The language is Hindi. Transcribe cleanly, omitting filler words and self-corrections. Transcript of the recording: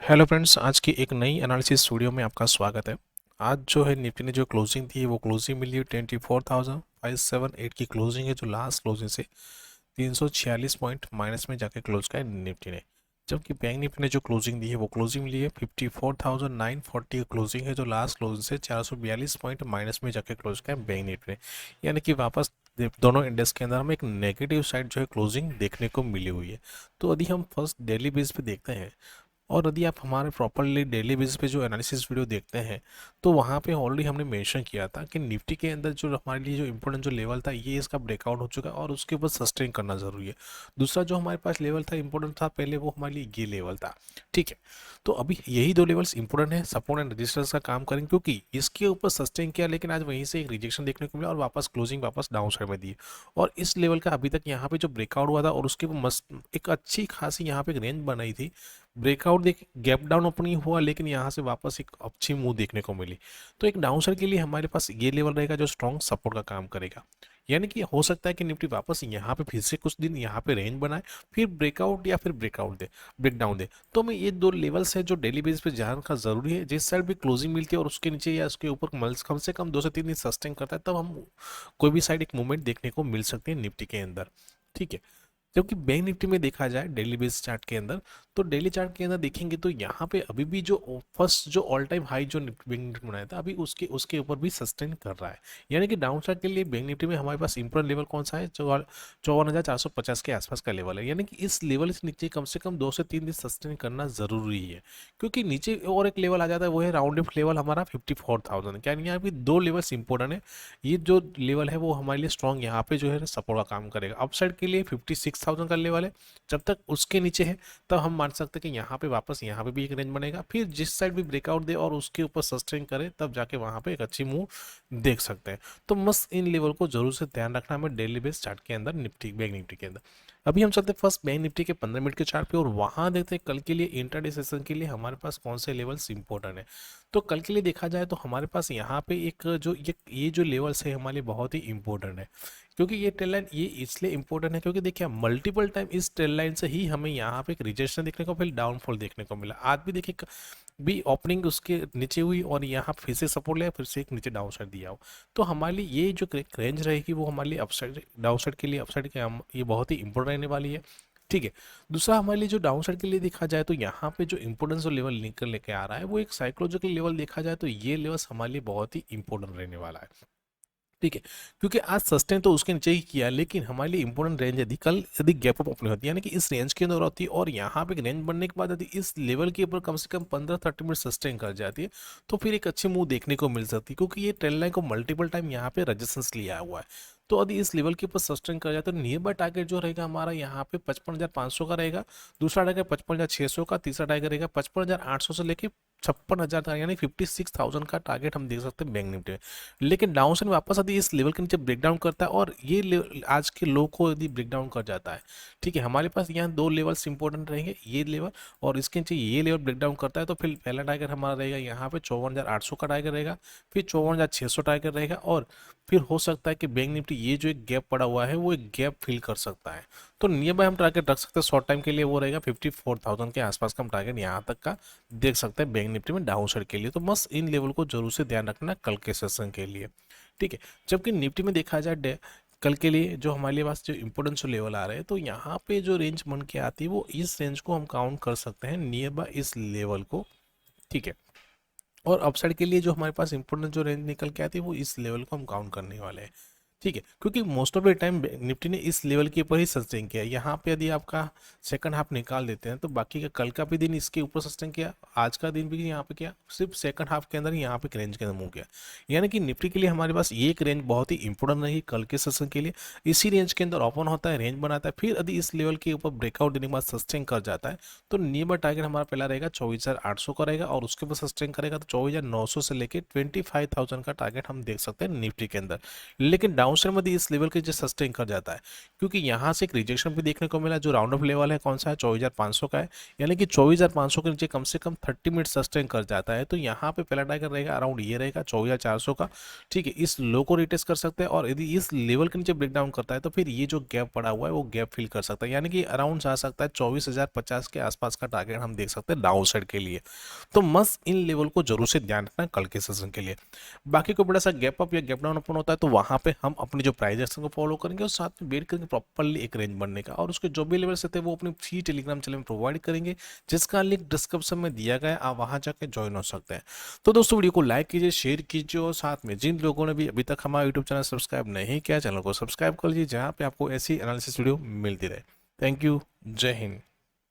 हेलो फ्रेंड्स, आज की एक नई एनालिसिस वीडियो में आपका स्वागत है। आज जो है निफ्टी ने जो क्लोजिंग थी वो क्लोजिंग मिली 24,578 की क्लोजिंग है, जो लास्ट क्लोजिंग से 346 पॉइंट माइनस में जाके क्लोज का है निफ्टी ने। जबकि बैंक निफ्टी ने जो क्लोजिंग दी है वो क्लोजिंग मिली है 54,940 की क्लोजिंग है, जो लास्ट क्लोजिंग से 442 पॉइंट माइनस में जाके क्लोज का है बैंक निफ्टी ने। यानी कि वापस दोनों इंडेक्स के अंदर हमें एक नेगेटिव साइड जो है क्लोजिंग देखने को मिली हुई है। तो यदि हम फर्स्ट डेली बेस पे देखते हैं और यदि आप हमारे प्रॉपरली डेली बेसिस पे जो एनालिसिस वीडियो देखते हैं तो वहाँ पे ऑलरेडी हमने मेंशन किया था कि निफ्टी के अंदर जो हमारे लिए जो इंपॉर्टेंट जो लेवल था ये इसका ब्रेकआउट हो चुका है और उसके ऊपर सस्टेन करना ज़रूरी है। दूसरा जो हमारे पास लेवल था इंपॉर्टेंट था पहले, वो हमारे लिए ये लेवल था। ठीक है, तो अभी यही दो लेवल्स इंपॉर्टेंट है, सपोर्ट एंड रेजिस्टेंस का काम करेंगे, क्योंकि इसके ऊपर सस्टेन किया लेकिन आज वहीं से एक रिजेक्शन देखने को मिला और वापस क्लोजिंग वापस डाउन साइड में दी। और इस लेवल का अभी तक यहाँ पे जो ब्रेकआउट हुआ था और उसके मस्त एक अच्छी खासी यहाँ पे एक रेंज बनाई थी। ब्रेकआउट देख गैप डाउन ओपनिंग हुआ लेकिन यहाँ से वापस एक अच्छी मूव देखने को मिली। तो एक डाउन साइड के लिए हमारे पास ये लेवल रहेगा जो स्ट्रॉन्ग सपोर्ट का काम करेगा। यानी कि हो सकता है कि निफ्टी वापस यहाँ पे फिर से कुछ दिन यहाँ पे रेंज बनाए, फिर ब्रेकआउट या फिर ब्रेक डाउन दे। तो हमें ये दो लेवल्स है जो डेली बेसिस पे ध्यान रखना जरूरी है। जिस साइड भी क्लोजिंग मिलती है और उसके नीचे या उसके ऊपर कम से कम 2 से 3 दिन सस्टेन करता है, तब हम कोई भी साइड एक मूवमेंट देखने को मिल सकती है निफ्टी के अंदर। ठीक है, जबकि बैंक निफ्टी में देखा जाए डेली बेस चार्ट के अंदर, तो डेली चार्ट के अंदर देखेंगे तो यहाँ पे अभी भी जो फर्स्ट जो ऑल टाइम हाई जो बैंक निफ्टी बनाया था अभी उसके उसके ऊपर भी सस्टेन कर रहा है। यानी कि डाउन साइड के लिए बैंक निफ्टी में हमारे पास इंपॉर्टेंट लेवल कौन सा है, 54,450 के आसपास का लेवल है। यानी कि इस लेवल से नीचे कम से कम 2 से 3 दिन सस्टेन करना जरूरी है, क्योंकि नीचे और एक लेवल आ जाता है, वो है राउंड अप लेवल हमारा 54,000। क्या यहाँ पे दो लेवल्स इंपॉर्टेंट है। ये जो लेवल है वो हमारे लिए स्ट्रॉन्ग यहाँ पे जो है सपोर्ट का काम करेगा। अपसाइड के लिए 56,000 का लेवल है, जब तक उसके नीचे है तब हम मान सकते हैं कि यहाँ पे वापस यहाँ पे भी एक रेंज बनेगा, फिर जिस साइड भी ब्रेकआउट दे और उसके ऊपर सस्टेन करे तब जाके वहाँ पे एक अच्छी मूव देख सकते हैं। तो मस्त इन लेवल को जरूर से ध्यान रखना हमें डेली बेस चार्ट के अंदर, निफ्टी बैंक निफ्टी के अंदर। अभी हम चलते हैं फर्स्ट बैंक निफ्टी के 15 मिनट के चार्ट पे और वहां देखते हैं कल के लिए इंट्राडे सेशन के लिए हमारे पास कौन से लेवल्स इंपॉर्टेंट है। तो कल के लिए देखा जाए तो हमारे पास यहाँ पे एक जो ये जो लेवल्स है हमारे लिए बहुत ही इंपॉर्टेंट है। क्योंकि ये ट्रेल लाइन ये इसलिए इंपॉर्टेंट है क्योंकि देखिए मल्टीपल टाइम इस ट्रेल लाइन से ही हमें यहाँ पे एक रिजेक्शन देखने को, फिर डाउनफॉल देखने को मिला। आज भी देखिए भी ओपनिंग उसके नीचे हुई और यहाँ फिर से सपोर्ट लिया, फिर से एक नीचे डाउन साइड दिया हो। तो हमारे लिए ये जो रेंज रहेगी वो हमारे लिए अपसाइड डाउन साइड के लिए, अपसाइड के ये बहुत ही इंपॉर्टेंट रहने वाली है। ठीक है, दूसरा हमारे लिए जो डाउन साइड के लिए देखा जाए तो यहाँ पे जो इंपोर्टेंस जो लेवल निकल लेके आ रहा है वो एक साइकोलॉजिकल लेवल देखा जाए तो ये लेवल हमारे लिए बहुत ही इंपॉर्टेंट रहने वाला है। ठीक है, क्योंकि आज सस्टेन तो उसके नीचे ही किया लेकिन हमारे लिए इंपॉर्टेंट रेंज यदि कल यदि गैप अप ओपन होती है, यानी कि इस रेंज के अंदर होती है और यहाँ पे एक रेंज बनने के बाद यदि इस लेवल के ऊपर कम से कम 15-30 मिनट सस्टेन कर जाती है तो फिर एक अच्छी मूव देखने को मिल सकती है, क्योंकि ये ट्रेंड लाइन को मल्टीपल टाइम यहाँ पे रेजिस्टेंस लिया हुआ है। तो यदि इस लेवल के ऊपर सस्टेन कर जाए तो नियर बाय टारगेट जो रहेगा हमारा यहाँ पे 55,500 का रहेगा, दूसरा टारगेट 55,600 का, तीसरा टारगेट रहेगा 55,800 से लेके 56,000 का, यानी 56,000 का टारगेट हम देख सकते हैं बैंक निफ्टी में। लेकिन डाउन साइड वापस यदि इस लेवल के नीचे ब्रेक डाउन करता है और ये आज के लो को यदि ब्रेक डाउन कर जाता है, ठीक है, हमारे पास यहाँ दो लेवल्स इंपॉर्टेंट रहेंगे, ये लेवल और इसके नीचे ये लेवल ब्रेक डाउन करता है तो फिर पहला टारगेट हमारा रहेगा यहाँ पे 54,800 का टारगेट रहेगा, फिर 54,600 टारगेट रहेगा और फिर हो सकता है कि बैंक निफ्टी ये जो एक गैप पड़ा हुआ है वो एक गैप फिल कर सकता है। तो नियर बाय हम टारगेट रख सकते हैं शॉर्ट टाइम के लिए, वो रहेगा 54,000 के आसपास का हम टारगेट यहाँ तक का देख सकते हैं बैंक निफ्टी में डाउन साइड के लिए। तो बस इन लेवल को जरूर से ध्यान रखना कल के सेशन के लिए। ठीक है, जबकि निफ्टी में देखा जाए कल के लिए जो हमारे पास जो इंपोर्टेंस लेवल आ रहे हैं तो यहाँ पे जो रेंज बन के आती है वो इस रेंज को हम काउंट कर सकते हैं नियर बाय इस लेवल को। ठीक है, और अपसाइड के लिए जो हमारे पास इंपोर्टेंट जो रेंज निकल के आती है वो इस लेवल को हम काउंट करने वाले हैं। ठीक है, क्योंकि most of the time Nifty ने इस लेवल के ऊपर ही सस्टेन किया। यहाँ पे यदि आपका सेकंड हाफ निकाल देते हैं तो बाकी का कल का भी दिन इसके ऊपर सस्टेन किया, आज का दिन भी यहाँ पे किया, सिर्फ सेकंड हाफ के अंदर यहाँ पे रेंज के अंदर मूव किया। यानी कि निफ्टी के लिए हमारे पास ये एक रेंज बहुत ही इंपॉर्टेंट रही कल के सेशन के लिए। इसी रेंज के अंदर ओपन होता है, रेंज बनाता है, फिर यदि इस लेवल के ऊपर ब्रेकआउट देने के बाद सस्टेन कर जाता है तो नियर टारगेट हमारा पहला रहेगा 24,800 का रहेगा और उसके ऊपर सस्टेन करेगा तो 24,900 से लेकर 25,000 का टारगेट हम देख सकते हैं निफ्टी के अंदर। लेकिन डाउन साइड में इस लेवल के जो सस्टेन कर जाता है, क्योंकि यहाँ से एक रिजेक्शन भी देखने को मिला। जो राउंड ऑफ लेवल है कौन सा है, 24,500 का है, यानी कि 24,500 के नीचे कम से कम 30 मिनट सस्टेन कर जाता है। तो यहाँ पे पहला टारगेट रहेगा अराउंड ये रहेगा 24,400 का, ठीक है। इस लो को रिटेस्ट कर सकते हैं, और यदि इस लेवल के नीचे ब्रेक डाउन करता है तो फिर ये जो गैप पड़ा हुआ है वो गैप फिल कर सकता है, यानी कि अराउंड जा सकता है 24,050 के आसपास का टारगेट हम देख सकते हैं डाउन साइड के लिए। तो मस्त इन लेवल को जरूर से ध्यान रखना कल के सेशन के लिए। बाकी कोई बड़ा सा गैप अप या गैप डाउन ओपन होता है तो वहां पे हम अपनी जो प्राइस एक्शन को फॉलो करेंगे और साथ में वेट करेंगे प्रॉपरली एक रेंज बनने का, और उसके जो भी लेवल्स रहते हैं वो अपनी फ्री टेलीग्राम चैनल में प्रोवाइड करेंगे, जिसका लिंक डिस्क्रिप्शन में दिया गया है, आप वहां जाके ज्वाइन हो सकते हैं। तो दोस्तों वीडियो को लाइक कीजिए, शेयर कीजिए, और साथ में जिन लोगों ने भी अभी तक हमारा यूट्यूब चैनल सब्सक्राइब नहीं किया, चैनल को सब्सक्राइब कर लीजिए, जहाँ पे आपको ऐसी एनालिसिस वीडियो मिलती रहे। थैंक यू, जय हिंद।